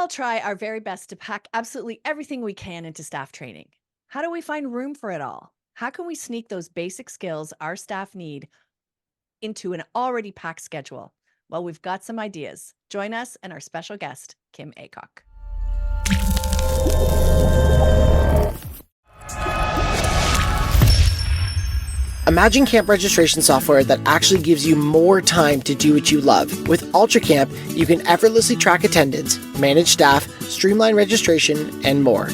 all try our very best to pack absolutely everything we can into staff training. How do we find room for it all? How can we sneak those basic skills our staff need into an already packed schedule? Well, we've got some ideas. Join us and our special guest, Kim Aycock. Imagine camp registration software that actually gives you more time to do what you love. With UltraCamp, you can effortlessly track attendance, manage staff, streamline registration, and more.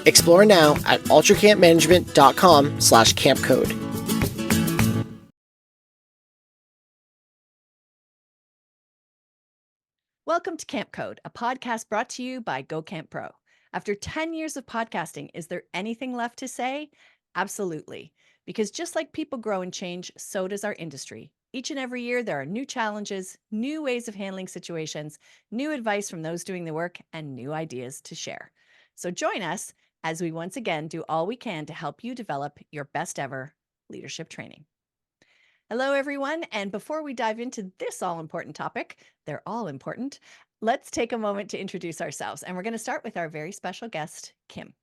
Explore now at ultracampmanagement.com/campcode. Welcome to Camp Code, a podcast brought to you by Go Camp Pro. After 10 years of podcasting, is there anything left to say? Absolutely. Because just like people grow and change, so does our industry. Each and every year, there are new challenges, new ways of handling situations, new advice from those doing the work, and new ideas to share. So join us as we once again do all we can to help you develop your best ever leadership training. Hello, everyone. And before we dive into this all important topic, they're all important, let's take a moment to introduce ourselves. And we're going to start with our very special guest, Kim.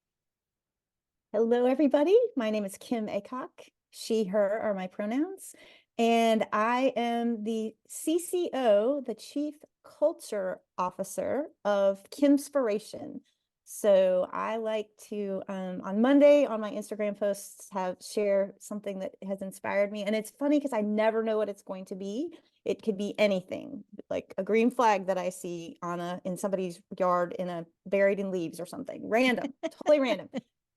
Hello, everybody. My name is Kim Aycock. She, her are my pronouns. And I am the CCO, the Chief Culture Officer of Kimspiration. So I like to, on Monday on my Instagram posts, share something that has inspired me. And it's funny because I never know what it's going to be. It could be anything, like a green flag that I see in somebody's yard buried in leaves or something. Random, totally random.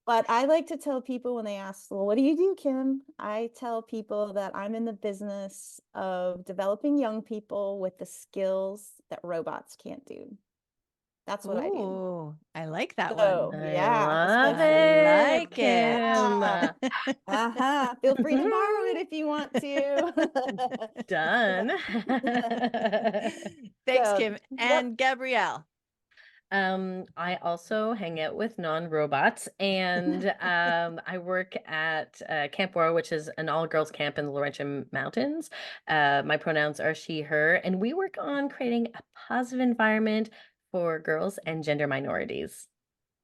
But I like to tell people when they ask, well, what do you do, Kim? I tell people that I'm in the business of developing young people with the skills that robots can't do. That's what I do. Oh, I like that So, one. yeah, love I it, like Kim. it. Feel free to borrow it if you want to. Done. Thanks, So, Kim. yep. And Gabrielle. I also hang out with non-robots, and I work at Camp Bora, which is an all-girls camp in the Laurentian Mountains. My pronouns are she, her, and we work on creating a positive environment for girls and gender minorities.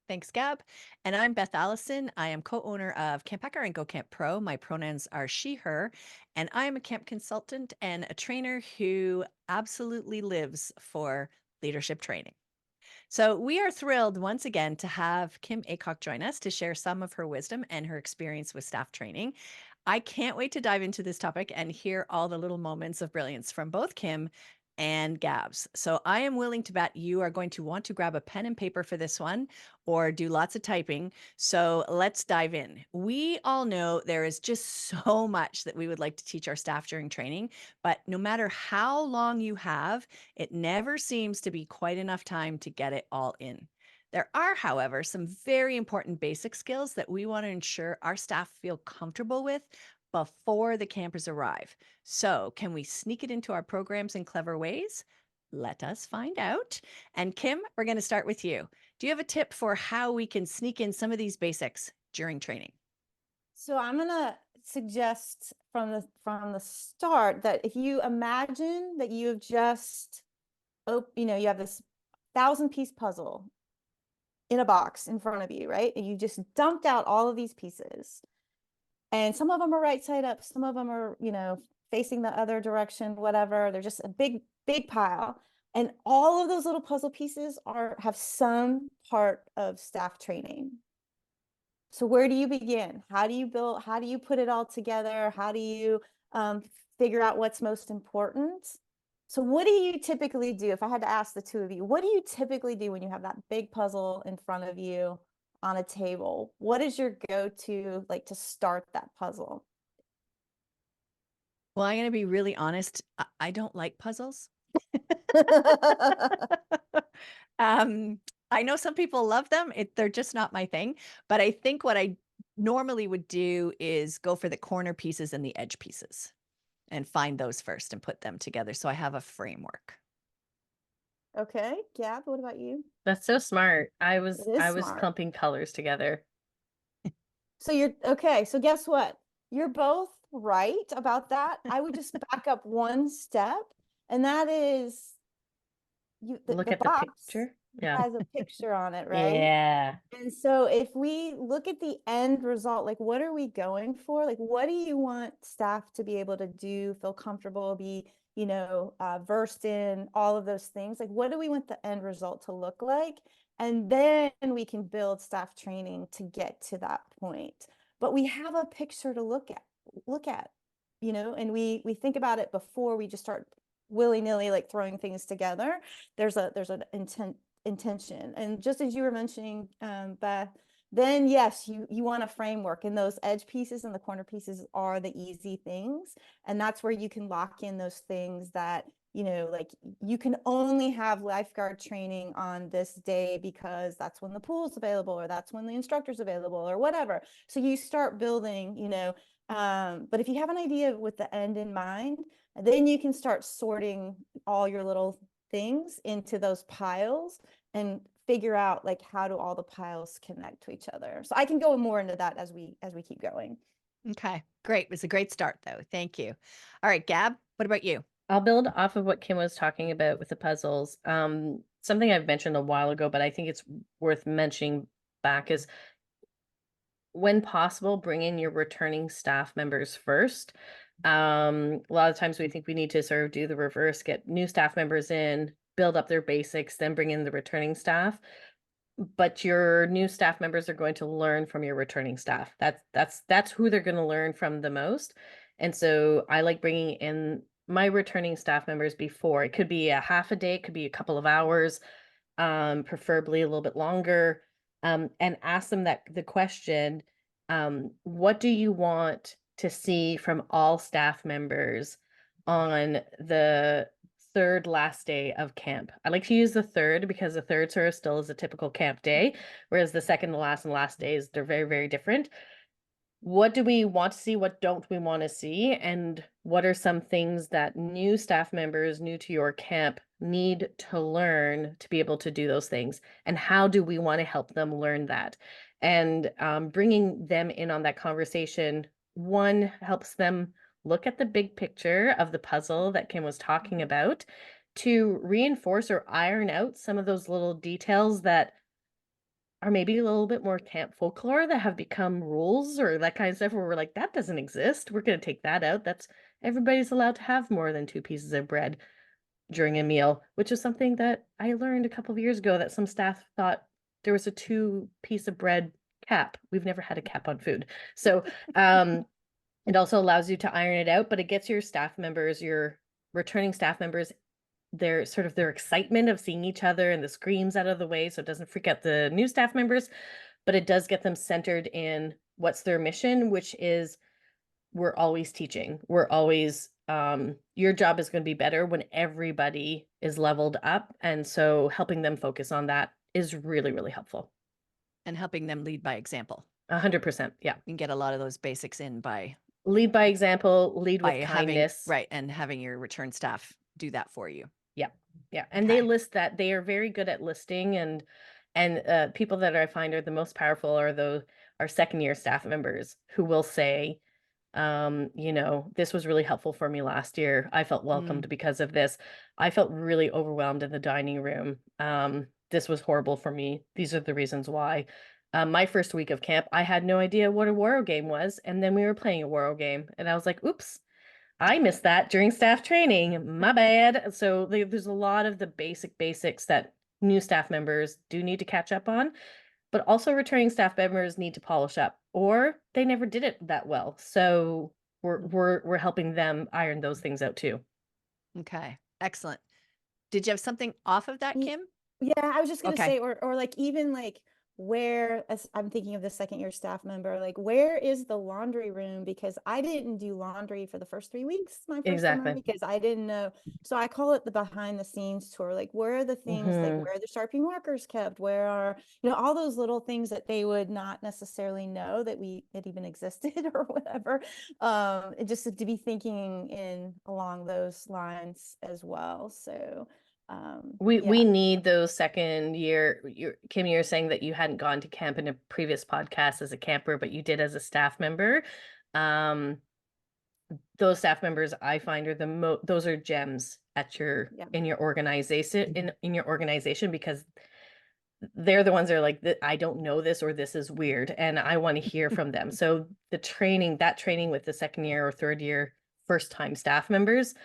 Thanks, Gab. And I'm Beth Allison. I am co-owner of Camp Hacker and Go Camp Pro. My pronouns are she, her, and I'm a camp consultant and a trainer who absolutely lives for leadership training. So we are thrilled once again to have Kim Aycock join us to share some of her wisdom and her experience with staff training. I can't wait to dive into this topic and hear all the little moments of brilliance from both Kim and Gabz. So I am willing to bet you are going to want to grab a pen and paper for this one or do lots of typing. So let's dive in. We all know there is just so much that we would like to teach our staff during training, but no matter how long you have, it never seems to be quite enough time to get it all in. There are, however, some very important basic skills that we want to ensure our staff feel comfortable with before the campers arrive. So, can we sneak it into our programs in clever ways? Let us find out. And Kim, we're going to start with you. Do you have a tip for how we can sneak in some of these basics during training? So I'm going to suggest from the start that if you imagine that you have just, you have this 1,000-piece puzzle in a box in front of you, right? And you just dumped out all of these pieces. And some of them are right side up, some of them are, facing the other direction, whatever. They're just a big, big pile. And all of those little puzzle pieces have some part of staff training. So where do you begin? How do you put it all together? How do you figure out what's most important? So what do you typically do? If I had to ask the two of you, what do you typically do when you have that big puzzle in front of you on a table? What is your go-to to start that puzzle? Well, I'm going to be really honest. I don't like puzzles. I know some people love them. They're just not my thing. But I think what I normally would do is go for the corner pieces and the edge pieces and find those first and put them together. So I have a framework. Okay. Gab, what about you? That's so smart. I was smart. clumping colors together. So you're okay. So guess what? You're both right about that. I would just back up one step, and that is Look the at box. the picture. Yeah. has a picture on it, right? Yeah. And so if we look at the end result, like what are we going for? Like what do you want staff to be able to do, feel comfortable, be, versed in all of those things? Like what do we want the end result to look like? And then we can build staff training to get to that point. But we have a picture to look at, and we think about it before we just start willy-nilly like throwing things together. There's an intention. And just as you were mentioning, Beth, then yes, you want a framework, and those edge pieces and the corner pieces are the easy things. And that's where you can lock in those things that, like you can only have lifeguard training on this day because that's when the pool's available, or that's when the instructor's available, or whatever. So you start building, but if you have an idea with the end in mind, then you can start sorting all your little things into those piles and figure out like how do all the piles connect to each other. So I can go more into that as we keep going. Okay, great. It was a great start, though. Thank you. All right, Gab, what about you? I'll build off of what Kim was talking about with the puzzles. Something I've mentioned a while ago, but I think it's worth mentioning back is when possible, bring in your returning staff members first. A lot of times we think we need to sort of do the reverse, get new staff members in, build up their basics, then bring in the returning staff. But your new staff members are going to learn from your returning staff. That's who they're going to learn from the most. And so I like bringing in my returning staff members before. It could be a half a day, it could be a couple of hours, preferably a little bit longer, and ask them the question, what do you want to see from all staff members on the third last day of camp? I like to use the third because the third sort of still is a typical camp day, whereas the second to last and last days, they're very, very different. What do we want to see? What don't we want to see? And what are some things that new staff members new to your camp need to learn to be able to do those things? And how do we want to help them learn that? And bringing them in on that conversation, one, helps them look at the big picture of the puzzle that Kim was talking about, to reinforce or iron out some of those little details that are maybe a little bit more camp folklore that have become rules or that kind of stuff, where we're like, that doesn't exist. We're going to take that out. That's everybody's allowed to have more than 2 pieces of bread during a meal, which is something that I learned a couple of years ago, that some staff thought there was a 2 piece of bread cap. We've never had a cap on food. So it also allows you to iron it out, but it gets your staff members, your returning staff members, their excitement of seeing each other and the screams out of the way, so it doesn't freak out the new staff members, but it does get them centered in what's their mission, which is, we're always teaching. We're always, your job is going to be better when everybody is leveled up. And so helping them focus on that is really, really helpful. And helping them lead by example. 100%. Yeah. You can get a lot of those basics in by Lead by example, lead with having, kindness. right, and having your return staff do that for you. Yeah. Yeah. And Okay. they list that. They are very good at listing, and people that I find are the most powerful are our second year staff members, who will say, this was really helpful for me last year. I felt welcomed because of this. I felt really overwhelmed in the dining room. This was horrible for me. These are the reasons why. My first week of camp, I had no idea what a Waro game was. And then we were playing a Waro game, and I was like, oops, I missed that during staff training. My bad. So there's a lot of the basics that new staff members do need to catch up on, but also returning staff members need to polish up, or they never did it that well. So we're helping them iron those things out too. Okay, excellent. Did you have something off of that, Kim? Yeah, I was just gonna Okay. say, or like even like where, as I'm thinking of the second year staff member, like where is the laundry room? Because I didn't do laundry for the first 3 weeks, my first summer, Exactly. because I didn't know. So I call it the behind the scenes tour. Like where are the things, like where are the Sharpie markers kept? Where are, all those little things that they would not necessarily know that it even existed or whatever. And just to be thinking in along those lines as well. So we need those second year. Kim, you're saying that you hadn't gone to camp in a previous podcast as a camper, but you did as a staff member. Those staff members I find are those are gems at in your organization, in your organization, because they're the ones that are like, I don't know this, or this is weird, and I want to hear from them. So that training with the second year or third year first time staff members,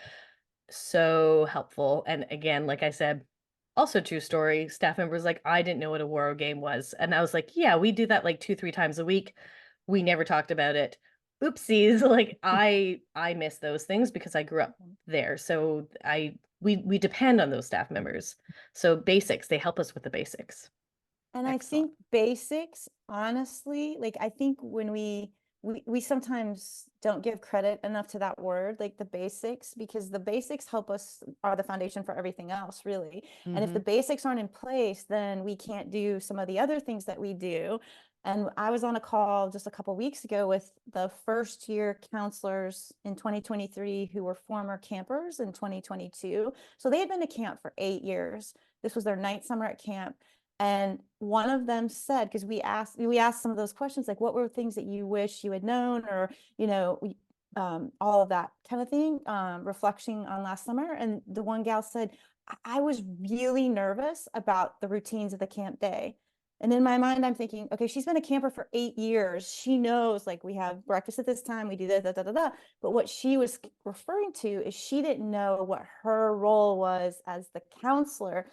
so helpful. And again, like I said, also true story, staff members like, I didn't know what a war game was. And I was like, yeah, we do that like 2-3 times a week. We never talked about it. Oopsies. Like I miss those things because I grew up there. So we depend on those staff members. So basics, they help us with the basics. And I Excellent. think basics, honestly, like I think when we sometimes don't give credit enough to that word, like the basics, because the basics help us are the foundation for everything else, really. And if the Mhm. basics aren't in place, then we can't do some of the other things that we do. And I was on a call just a couple weeks ago with the first year counselors in 2023 who were former campers in 2022. So they had been to camp for 8 years. This was their ninth summer at camp. And one of them said, because we asked some of those questions, like what were things that you wish you had known, or all of that kind of thing, reflecting on last summer. And the one gal said, I was really nervous about the routines of the camp day. And in my mind, I'm thinking, okay, she's been a camper for 8 years. She knows, like, we have breakfast at this time, we do this, da, da, da, da. But what she was referring to is she didn't know what her role was as the counselor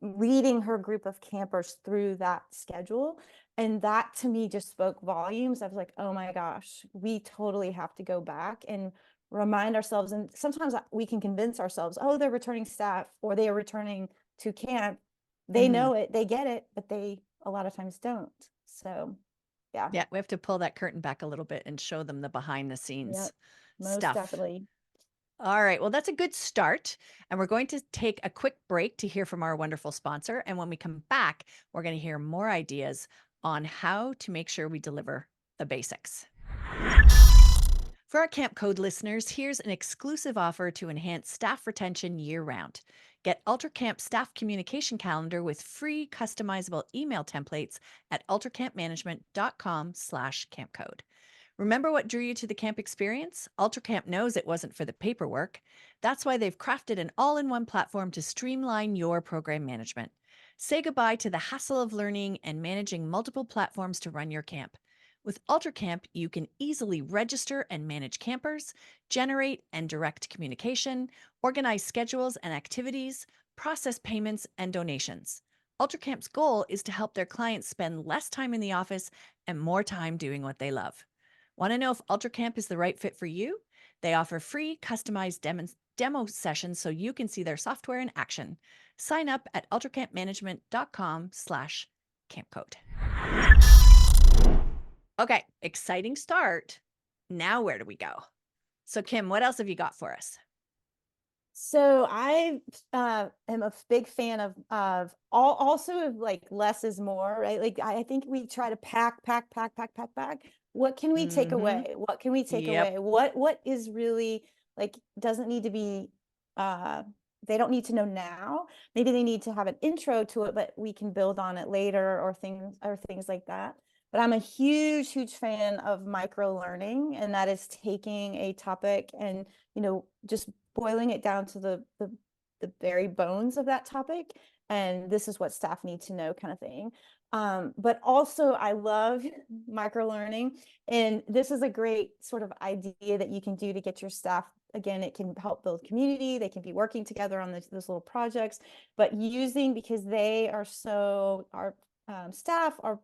leading her group of campers through that schedule. And that to me just spoke volumes. I was like, oh my gosh, we totally have to go back and remind ourselves. And sometimes we can convince ourselves, oh, they're returning staff or they are returning to camp. They Mhm. know it, they get it, but they a lot of times don't. So yeah, Yeah, we have to pull that curtain back a little bit and show them the behind the scenes yep, most stuff. definitely. All right. Well, that's a good start. And we're going to take a quick break to hear from our wonderful sponsor. And when we come back, we're going to hear more ideas on how to make sure we deliver the basics. For our Camp Code listeners, here's an exclusive offer to enhance staff retention year round. Get UltraCamp staff communication calendar with free customizable email templates at ultracampmanagement.com/campcode. Remember what drew you to the camp experience? UltraCamp knows it wasn't for the paperwork. That's why they've crafted an all-in-one platform to streamline your program management. Say goodbye to the hassle of learning and managing multiple platforms to run your camp. With UltraCamp, you can easily register and manage campers, generate and direct communication, organize schedules and activities, process payments and donations. UltraCamp's goal is to help their clients spend less time in the office and more time doing what they love. Want to know if UltraCamp is the right fit for you? They offer free customized demo sessions so you can see their software in action. Sign up at ultracampmanagement.com/campcode. Okay, exciting start. Now where do we go? So Kim, what else have you got for us? So I am a big fan of also of like less is more, right? Like I think we try to pack, pack, pack, pack, pack, pack. What can we take Mhm. away? What can we take Yep. away? What is really like doesn't need to be uh they don't need to know now. Maybe they need to have an intro to it, but we can build on it later or things like that. But I'm a huge, huge fan of micro learning, and that is taking a topic and just boiling it down to the very bones of that topic, and this is what staff need to know, kind of thing. But also I love micro learning, and this is a great sort of idea that you can do to get your staff. Again, it can help build community. They can be working together on those little projects, but using, because they are so our staff are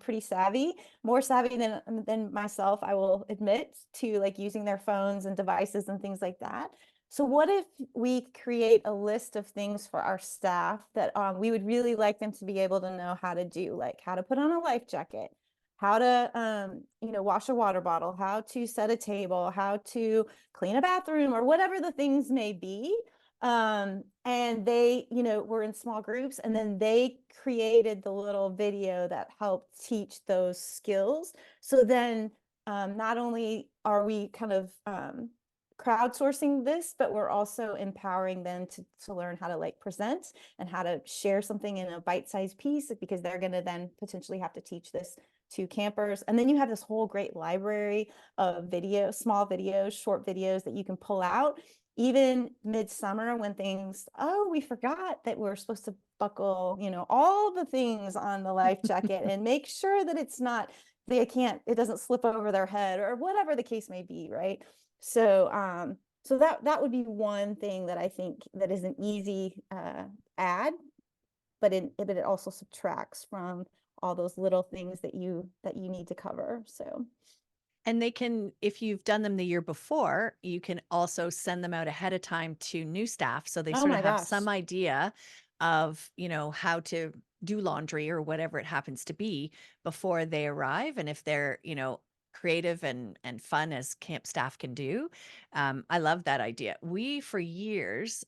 pretty savvy, more savvy than myself, I will admit, to like using their phones and devices and things like that. So what if we create a list of things for our staff that we would really like them to be able to know how to do, like how to put on a life jacket, how to wash a water bottle, how to set a table, how to clean a bathroom, or whatever the things may be. And they were in small groups, and then they created the little video that helped teach those skills. So then not only are we kind of crowdsourcing this, but we're also empowering them to learn how to like present and how to share something in a bite-sized piece, because they're going to then potentially have to teach this to campers. And then you have this whole great library of videos, small videos, short videos that you can pull out. even midsummer when things, oh, we forgot that we're supposed to buckle, all the things on the life jacket and make sure that it doesn't slip over their head or whatever the case may be, right? So that would be one thing that I think that is an easy add, but it also subtracts from all those little things that you need to cover. So And they can, if you've done them the year before, you can also send them out ahead of time to new staff. So they oh sort of my have gosh. some idea of, how to do laundry or whatever it happens to be before they arrive. And if they're, creative and fun as camp staff can do, I love that idea. We, for years,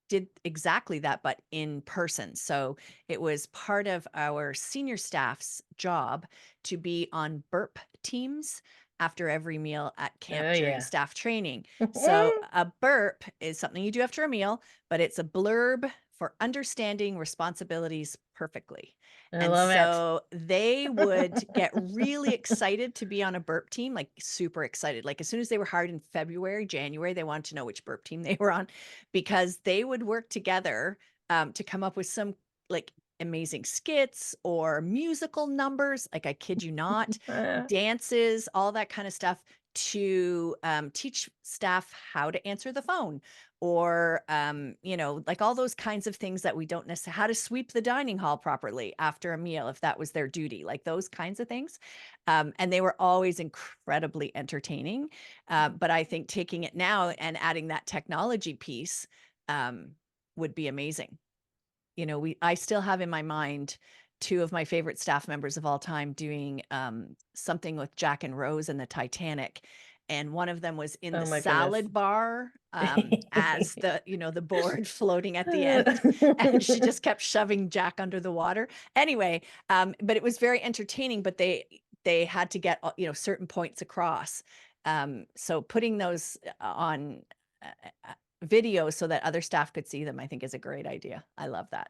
did exactly that, but in person. So it was part of our senior staff's job to be on burp teams after every meal at camp Oh during yeah. staff training. So a burp is something you do after a meal, but it's a blurb for understanding responsibilities perfectly. I And love it. so they would get really excited to be on a burp team, like super excited. Like as soon as they were hired in February, January, they wanted to know which burp team they were on because they would work together to come up with some like amazing skits or musical numbers. Like I kid you not, dances, all that kind of stuff to teach staff how to answer the phone or like all those kinds of things that we don't necessarily how to sweep the dining hall properly after a meal if that was their duty, like those kinds of things. And they were always incredibly entertaining. But I think taking it now and adding that technology piece would be amazing. I still have in my mind two of my favorite staff members of all time doing something with Jack and Rose and the Titanic. And one of them was in Oh the my goodness. salad bar as the board floating at the end. And she just kept shoving Jack under the water. Anyway, but it was very entertaining, but they had to get, certain points across. So putting those on videos so that other staff could see them, I think is a great idea. I love that.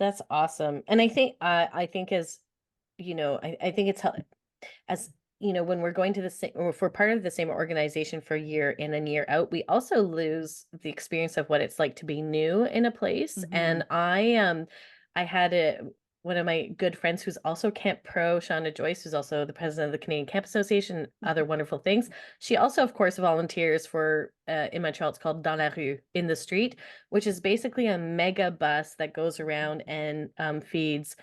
That's awesome. And I think I think it's as when we're going to the same, or if we're part of the same organization for a year in and year out, we also lose the experience of what it's like to be new in a place. Mhm. And I had one of my good friends who's also Camp Pro, Shauna Joyce, who's also the president of the Canadian Camp Association, other wonderful things. She also, of course, volunteers for in Montreal, it's called Dans la Rue, in the street, which is basically a mega bus that goes around and feeds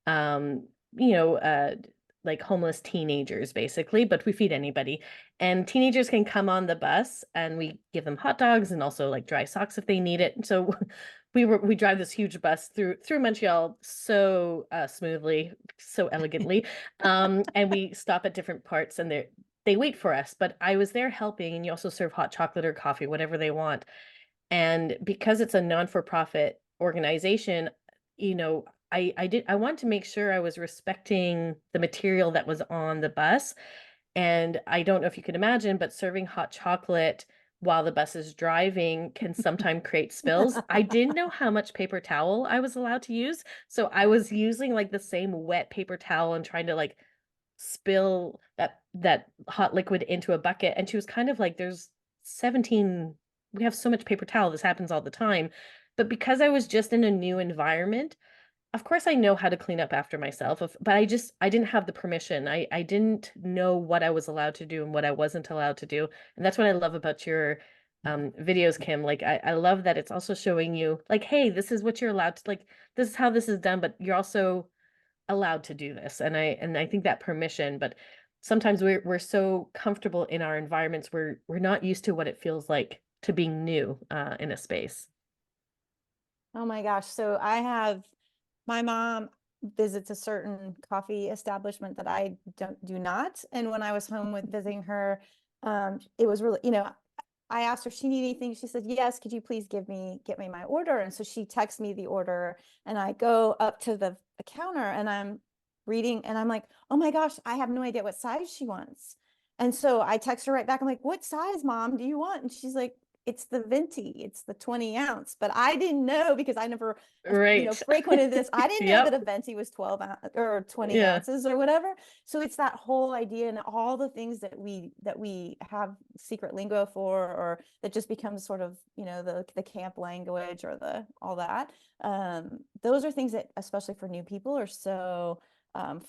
you know, like homeless teenagers basically, but we feed anybody. And teenagers can come on the bus and we give them hot dogs and also like dry socks if they need it. So we drive this huge bus through Montreal so smoothly, so elegantly. And we stop at different parts and they wait for us. But I was there helping, and you also serve hot chocolate or coffee, whatever they want. And because it's a non-for-profit organization, I want to make sure I was respecting the material that was on the bus. And I don't know if you can imagine, but serving hot chocolate while the bus is driving can sometimes create spills. I didn't know how much paper towel I was allowed to use. So I was using like the same wet paper towel and trying to like spill that hot liquid into a bucket. And she was kind of like, there's 17, we have so much paper towel, this happens all the time. But because I was just in a new environment, of course I know how to clean up after myself, but I didn't have the permission. I didn't know what I was allowed to do and what I wasn't allowed to do. And that's what I love about your videos, Kim. Like I love that it's also showing you like, hey, this is what you're allowed to, like, this is how this is done, but you're also allowed to do this. And I think that permission, but sometimes we're so comfortable in our environments, we're not used to what it feels like to being new in a space. Oh my gosh. So my mom visits a certain coffee establishment that I do not. And when I was home with visiting her, it was really, I asked her if she needed anything. She said, yes, could you please get me my order? And so she texts me the order and I go up to the counter and I'm reading and I'm like, oh my gosh, I have no idea what size she wants. And so I text her right back. I'm like, what size, mom, do you want? And she's like, it's the venti, it's the 20 ounce. But I didn't know, because I never, Right. frequented this. I didn't know that Yep. a venti was 12 or 20 Yeah. ounces or whatever. So it's that whole idea, and all the things that we have secret lingo for, or that just becomes sort of, the camp language, or all that. Those are things that, especially for new people, are so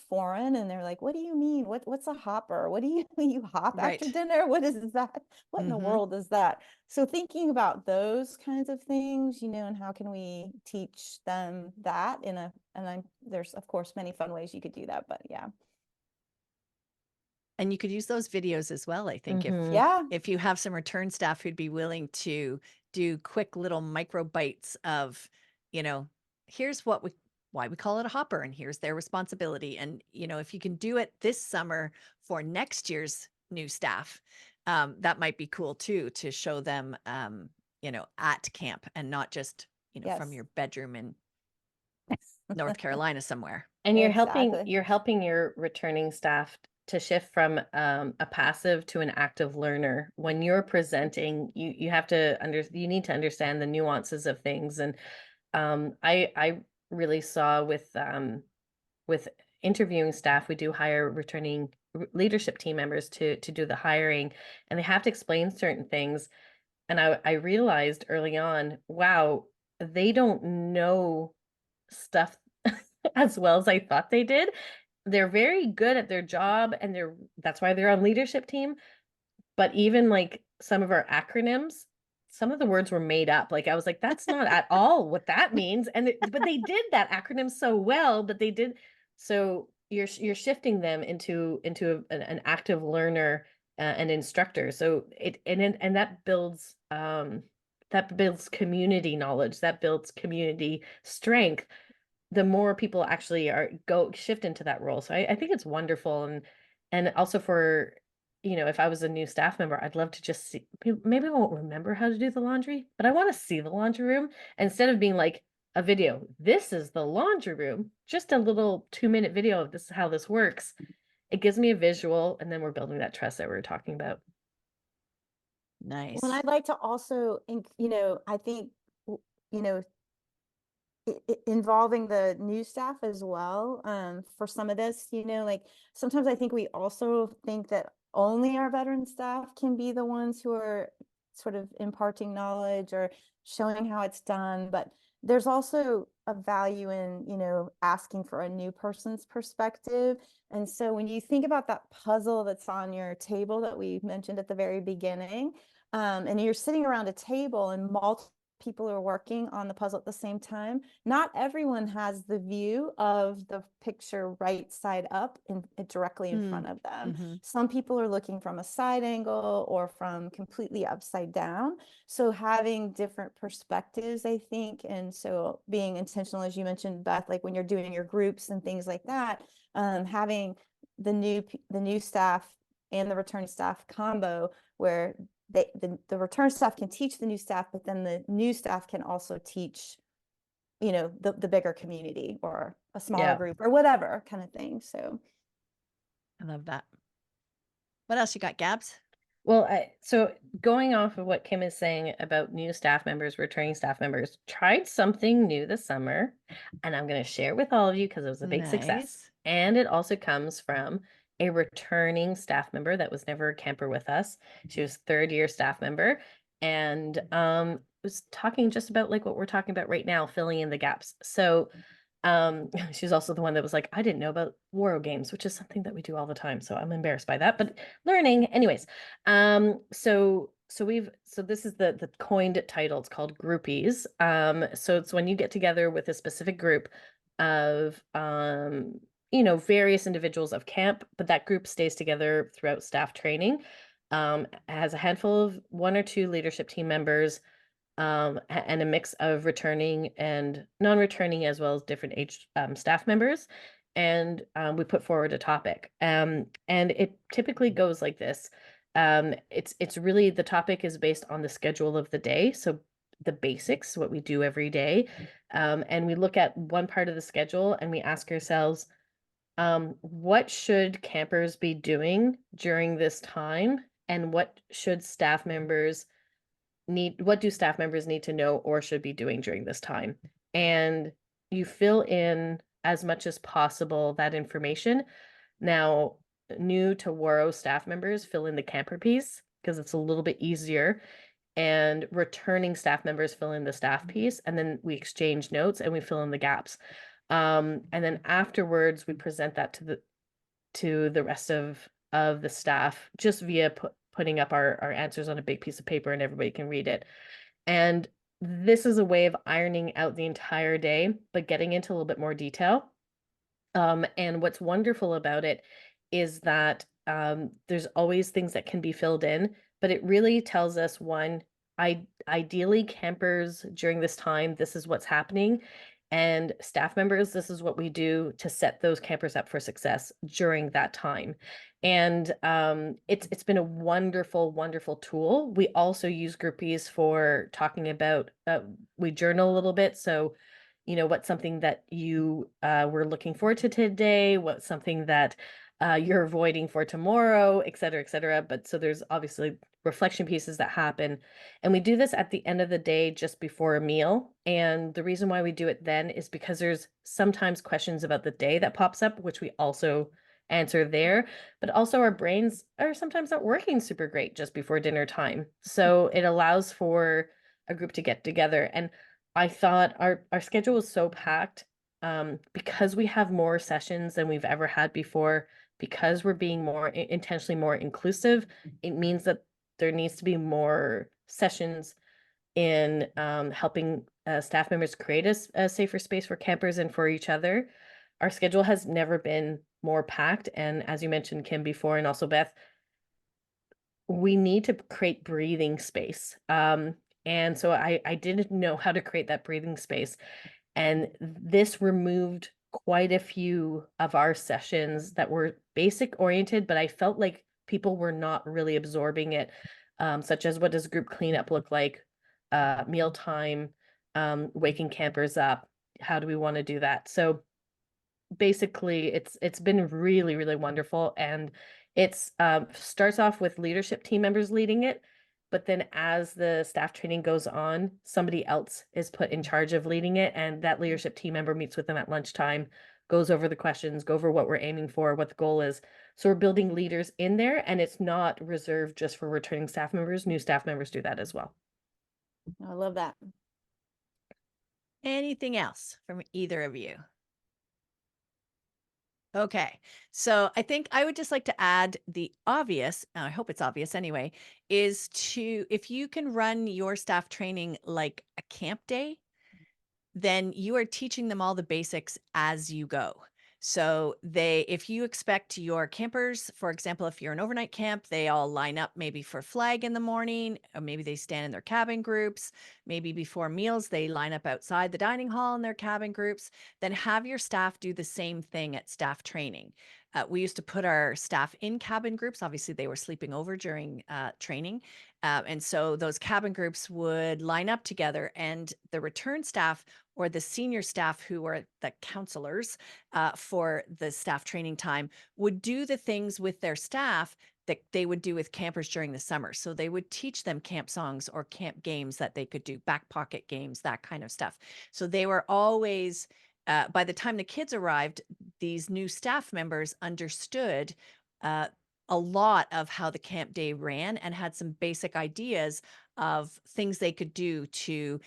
foreign, and they're like, what do you mean, what's a hopper, what do you hop after Right. dinner, what is that, what in the Mhm. world is that? So thinking about those kinds of things, and how can we teach them that there's of course many fun ways you could do that, but yeah. And you could use those videos as well, I think, Mhm. Yeah. if you have some return staff who'd be willing to do quick little micro bites of, you know, here's why we call it a hopper, and here's their responsibility. And, if you can do it this summer for next year's new staff, that might be cool too, to show them, at camp, and not just, from Yes. your bedroom in North Carolina somewhere. And Exactly. you're helping your returning staff to shift from a passive to an active learner. When you're presenting, you have to you need to understand the nuances of things. And I really saw with interviewing staff, we do hire returning leadership team members to do the hiring, and they have to explain certain things. And I realized early on, wow, they don't know stuff as well as I thought they did. They're very good at their job, and that's why they're on leadership team. But even like some of our acronyms, some of the words were made up. Like I was like, that's not at all what that means. But they did that acronym so well, but they did. So you're shifting them into an active learner and instructor. So and that builds community knowledge, that builds community strength, the more people actually are go shift into that role. So I think it's wonderful. And also for, if I was a new staff member, I'd love to just see, maybe I won't remember how to do the laundry, but I want to see the laundry room instead of being like a video. This is the laundry room, just a little 2-minute video of this, how this works. It gives me a visual, and then we're building that trust that we were talking about. Well, Nice. I'd like to also, I think, you know, involving the new staff as well, for some of this, like sometimes I think we also think that only our veteran staff can be the ones who are sort of imparting knowledge or showing how it's done, but there's also a value in, asking for a new person's perspective. And so when you think about that puzzle that's on your table that we mentioned at the very beginning, and you're sitting around a table and multiple people are working on the puzzle at the same time, not everyone has the view of the picture right side up directly in front of them. Mm-hmm. Some people are looking from a side angle or from completely upside down. So having different perspectives, I think, and so being intentional, as you mentioned, Beth, like when you're doing your groups and things like that, having the new staff and the return staff combo where the return staff can teach the new staff, but then the new staff can also teach, the bigger community or a smaller Yeah. group or whatever kind of thing. So I love that. What else you got, Gabs? Well, so going off of what Kim is saying about new staff members, returning staff members, tried something new this summer, and I'm going to share with all of you because it was a big success. Nice. And it also comes from a returning staff member that was never a camper with us. She was third-year staff member, and was talking just about like what we're talking about right now, filling in the gaps. So she's also the one that was like, I didn't know about Waro games, which is something that we do all the time. So I'm embarrassed by that, but learning anyways. So this is the coined title. It's called groupies. So it's when you get together with a specific group of various individuals of camp, but that group stays together throughout staff training. Has a handful of 1 or 2 leadership team members, and a mix of returning and non-returning, as well as different age staff members. And we put forward a topic, and it typically goes like this. It's really, the topic is based on the schedule of the day, so the basics, what we do every day, and we look at one part of the schedule and we ask ourselves, what should campers be doing during this time, and what should staff members what do staff members need to know or should be doing during this time? And you fill in as much as possible that information. Now, new to Waro staff members fill in the camper piece because it's a little bit easier, and returning staff members fill in the staff piece, and then we exchange notes and we fill in the gaps. And then afterwards we present that to the rest of the staff just via putting up our answers on a big piece of paper and everybody can read it. And this is a way of ironing out the entire day, but getting into a little bit more detail. And what's wonderful about it is that there's always things that can be filled in, but it really tells us one, ideally campers during this time, this is what's happening. And staff members, this is what we do to set those campers up for success during that time. And it's been a wonderful, wonderful tool. We also use groupies for talking about, we journal a little bit. So what's something that you were looking forward to today, what's something that you're avoiding for tomorrow, et cetera, et cetera. But so there's obviously reflection pieces that happen. And we do this at the end of the day, just before a meal. And the reason why we do it then is because there's sometimes questions about the day that pops up, which we also answer there. But also our brains are sometimes not working super great just before dinner time. So it allows for a group to get together. And I thought our schedule was so packed, because we have more sessions than we've ever had before, because we're being more intentionally more inclusive. It means that there needs to be more sessions in helping staff members create a safer space for campers and for each other. Our schedule has never been more packed, and as you mentioned, Kim, before, and also Beth, we need to create breathing space. And so I didn't know how to create that breathing space. And this removed quite a few of our sessions that were basic oriented, but I felt like people were not really absorbing it, such as what does group cleanup look like, mealtime, waking campers up, how do we want to do that? So basically it's been really, really wonderful. And it's starts off with leadership team members leading it, but then as the staff training goes on, somebody else is put in charge of leading it, and that leadership team member meets with them at lunchtime, goes over the questions, go over what we're aiming for, what the goal is. So we're building leaders in there, and it's not reserved just for returning staff members. New staff members do that as well. I love that. Anything else from either of you? Okay, so I think I would just like to add the obvious, I hope it's obvious anyway, is if you can run your staff training like a camp day, then you are teaching them all the basics as you go. So if you expect your campers, for example, if you're an overnight camp, they all line up maybe for flag in the morning, or maybe they stand in their cabin groups. Maybe before meals, they line up outside the dining hall in their cabin groups. Then have your staff do the same thing at staff training. We used to put our staff in cabin groups. Obviously, they were sleeping over during training. And so those cabin groups would line up together, and the return staff or the senior staff, who are the counselors for the staff training time, would do the things with their staff that they would do with campers during the summer. So they would teach them camp songs or camp games that they could do, back pocket games, that kind of stuff. So they were always, by the time the kids arrived, these new staff members understood a lot of how the camp day ran and had some basic ideas of things they could do to,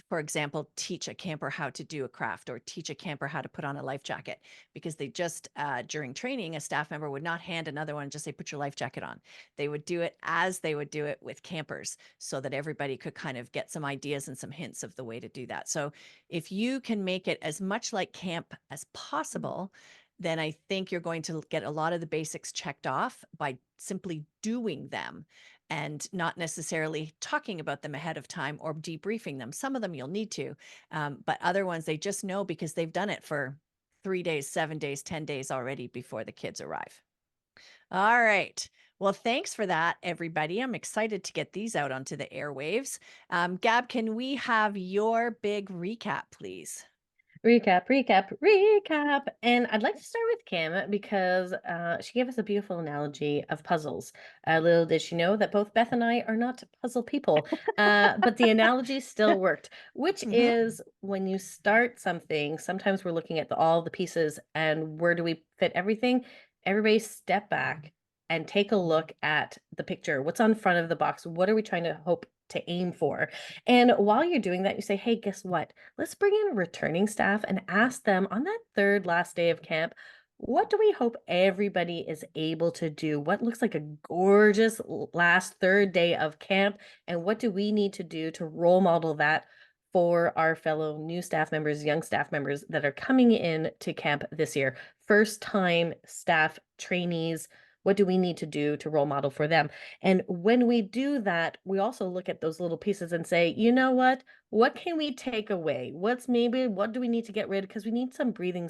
for example, teach a camper how to do a craft or teach a camper how to put on a life jacket, because they just, during training, a staff member would not hand another one and just say, put your life jacket on. They would do it as they would do it with campers, so that everybody could kind of get some ideas and some hints of the way to do that. So if you can make it as much like camp as possible, then I think you're going to get a lot of the basics checked off by simply doing them and not necessarily talking about them ahead of time or debriefing them. Some of them you'll need to, but other ones they just know because they've done it for 3 days, 7 days, 10 days already before the kids arrive. All right. Well, thanks for that, everybody. I'm excited to get these out onto the airwaves. Gab, can we have your big recap, please? Recap. And I'd like to start with Kim because she gave us a beautiful analogy of puzzles. Little did she know that both Beth and I are not puzzle people, but the analogy still worked, which Mhm. is when you start something, sometimes we're looking at all the pieces and where do we fit everything? Everybody step back and take a look at the picture. What's on front of the box? What are we trying to hope to aim for? And while you're doing that, you say, hey, guess what? Let's bring in returning staff and ask them on that third last day of camp, what do we hope everybody is able to do? What looks like a gorgeous last third day of camp? And what do we need to do to role model that for our fellow new staff members, young staff members that are coming in to camp this year? First time staff trainees, what do we need to do to role model for them? And when we do that, we also look at those little pieces and say, you know what can we take away? What do we need to get rid of? Because we need some breathing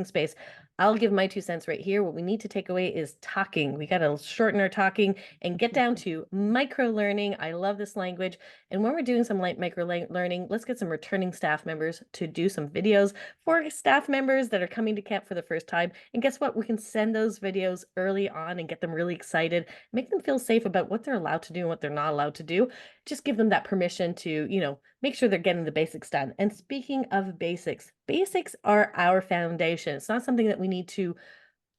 space. I'll give my 2 cents right here. What we need to take away is talking. We got to shorten our talking and get down to micro learning. I love this language. And when we're doing some light micro learning, let's get some returning staff members to do some videos for staff members that are coming to camp for the first time. And guess what? We can send those videos early on and get them really excited, make them feel safe about what they're allowed to do and what they're not allowed to do. Just give them that permission to, make sure they're getting the basics done. And speaking of basics, basics are our foundation. It's not something that we need to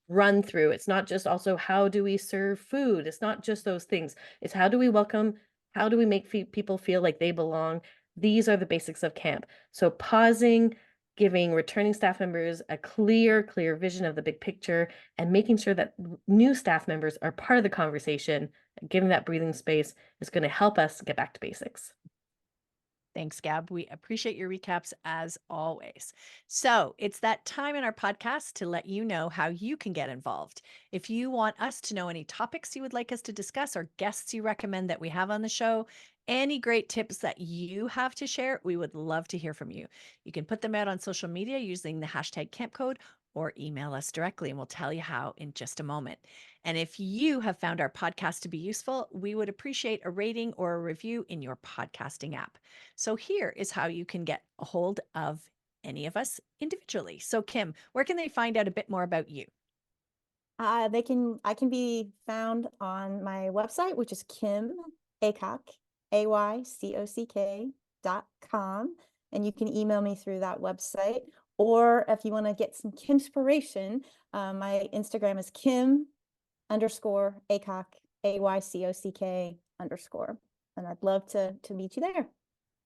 run through. It's not just also how do we serve food? It's not just those things. It's how do we welcome? How do we make people feel like they belong? These are the basics of camp. So pausing, giving returning staff members a clear vision of the big picture, and making sure that new staff members are part of the conversation, giving that breathing space is going to help us get back to basics. Thanks, Gab. We appreciate your recaps as always. So it's that time in our podcast to let you know how you can get involved. If you want us to know any topics you would like us to discuss or guests you recommend that we have on the show, any great tips that you have to share, we would love to hear from you. You can put them out on social media using the hashtag camp code or email us directly, and we'll tell you how in just a moment. And if you have found our podcast to be useful, we would appreciate a rating or a review in your podcasting app. So here is how you can get a hold of any of us individually. So Kim, where can they find out a bit more about you? I can be found on my website, which is Kim Aycock, AYCOCK.com. And you can email me through that website. Or if you want to get some Kimspiration, my Instagram is Kim_Aycock, AYCOCK_. And I'd love to meet you there.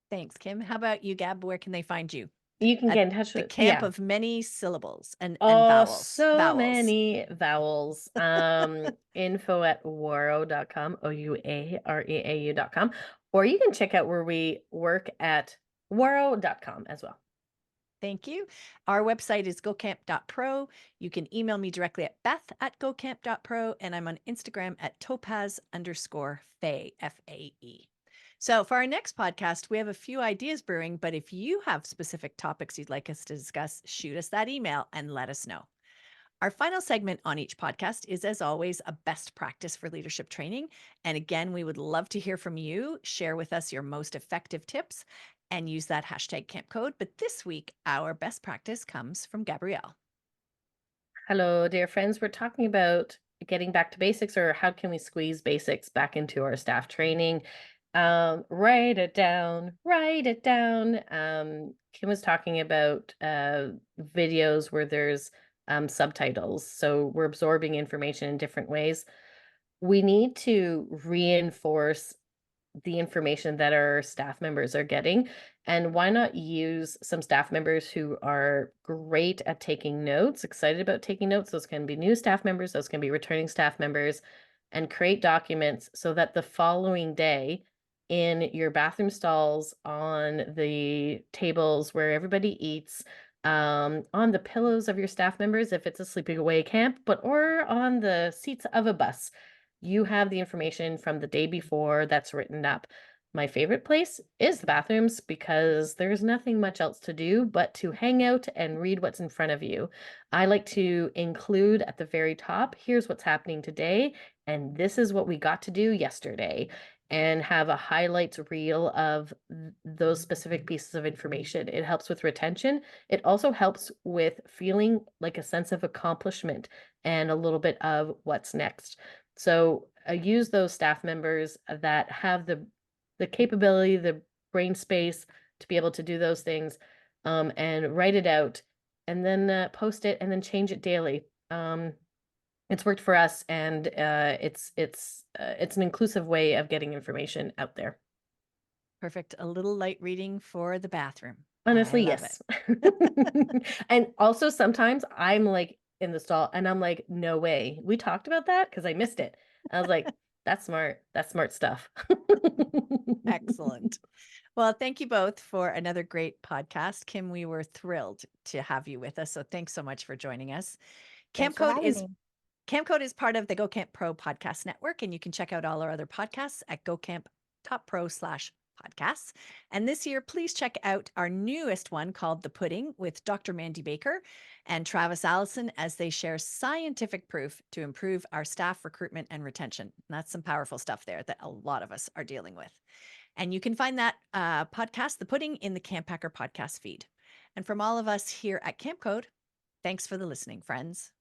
Thanks, Kim. How about you, Gab? Where can they find you? You can At get in touch the with, camp yeah. of many syllables and Oh, vowels. so Vowels. many vowels. Info@waro.com, OUAREAU.com. Or you can check out where we work at waro.com as well. Thank you. Our website is gocamp.pro. You can email me directly at beth@gocamp.pro, and I'm on Instagram at topaz_fae, Fae. So for our next podcast, we have a few ideas brewing, but if you have specific topics you'd like us to discuss, shoot us that email and let us know. Our final segment on each podcast is, as always, a best practice for leadership training. And again, we would love to hear from you. Share with us your most effective tips and use that hashtag camp code. But this week, our best practice comes from Gabrielle. Hello, dear friends. We're talking about getting back to basics, or how can we squeeze basics back into our staff training. Write it down, write it down. Kim was talking about videos where there's subtitles. So we're absorbing information in different ways. We need to reinforce the information that our staff members are getting. And why not use some staff members who are great at taking notes, excited about taking notes? Those can be new staff members, those can be returning staff members, and create documents so that the following day in your bathroom stalls, on the tables where everybody eats, on the pillows of your staff members, if it's a sleeping away camp, or on the seats of a bus, you have the information from the day before that's written up. My favorite place is the bathrooms because there's nothing much else to do but to hang out and read what's in front of you. I like to include at the very top, here's what's happening today, and this is what we got to do yesterday. and have a highlights reel of those specific pieces of information. It helps with retention. It also helps with feeling like a sense of accomplishment and a little bit of what's next. So use those staff members that have the capability, the brain space to be able to do those things, and write it out, and then post it, and then change it daily. It's worked for us, and it's an inclusive way of getting information out there. Perfect. A little light reading for the bathroom. I Honestly, love it. yes. And also sometimes I'm like in the stall and I'm like, no way. We talked about that because I missed it. I was like, that's smart. That's smart stuff. Excellent. Well, thank you both for another great podcast. Kim, we were thrilled to have you with us. So thanks so much for joining us. Thanks for having me. Camp Code is part of the Go Camp Pro podcast network, and you can check out all our other podcasts at gocamp.pro/podcasts. And this year, please check out our newest one called The Pudding with Dr. Mandy Baker and Travis Allison as they share scientific proof to improve our staff recruitment and retention. And that's some powerful stuff there that a lot of us are dealing with. And you can find that podcast, The Pudding, in the Camp Packer podcast feed. And from all of us here at Camp Code, thanks for the listening, friends.